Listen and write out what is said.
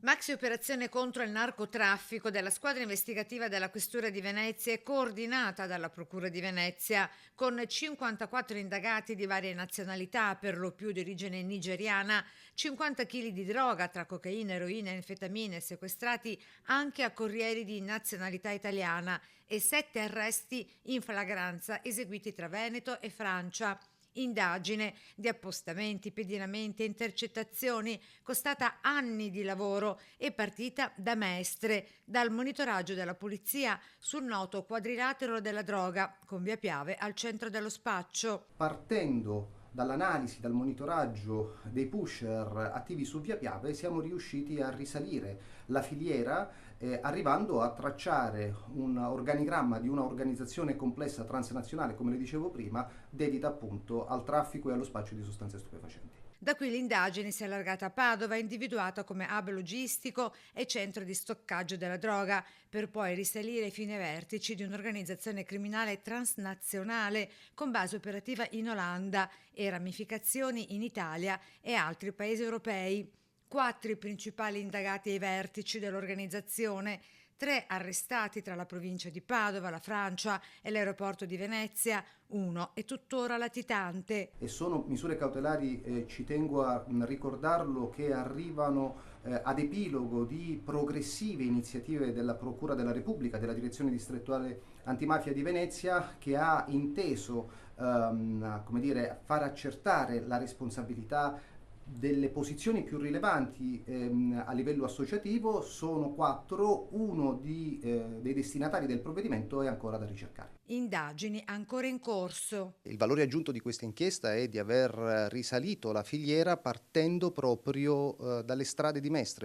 Maxi operazione contro il narcotraffico della squadra investigativa della Questura di Venezia e coordinata dalla Procura di Venezia, con 54 indagati di varie nazionalità, per lo più di origine nigeriana, 50 kg di droga tra cocaina, eroina e anfetamine sequestrati anche a corrieri di nazionalità italiana e 7 arresti in flagranza eseguiti tra Veneto e Francia. Indagine di appostamenti, pedinamenti e intercettazioni costata anni di lavoro e partita da Mestre, dal monitoraggio della polizia sul noto quadrilatero della droga, con Via Piave al centro dello spaccio. Partendo dall'analisi, dal monitoraggio dei pusher attivi su Via Piave, siamo riusciti a risalire la filiera, arrivando a tracciare un organigramma di un'organizzazione complessa transnazionale, come le dicevo prima, dedita appunto al traffico e allo spaccio di sostanze stupefacenti. Da qui l'indagine si è allargata a Padova, individuata come hub logistico e centro di stoccaggio della droga, per poi risalire fino ai vertici di un'organizzazione criminale transnazionale con base operativa in Olanda e ramificazioni in Italia e altri paesi europei. 4 i principali indagati ai vertici dell'organizzazione, 3 arrestati tra la provincia di Padova, la Francia e l'aeroporto di Venezia, uno è tuttora latitante. E sono misure cautelari, ci tengo a ricordarlo, che arrivano ad epilogo di progressive iniziative della Procura della Repubblica, della Direzione Distrettuale Antimafia di Venezia, che ha inteso come dire, far accertare la responsabilità delle posizioni più rilevanti a livello associativo. Sono quattro, dei destinatari del provvedimento è ancora da ricercare. Indagini ancora in corso. Il valore aggiunto di questa inchiesta è di aver risalito la filiera partendo proprio dalle strade di Mestre.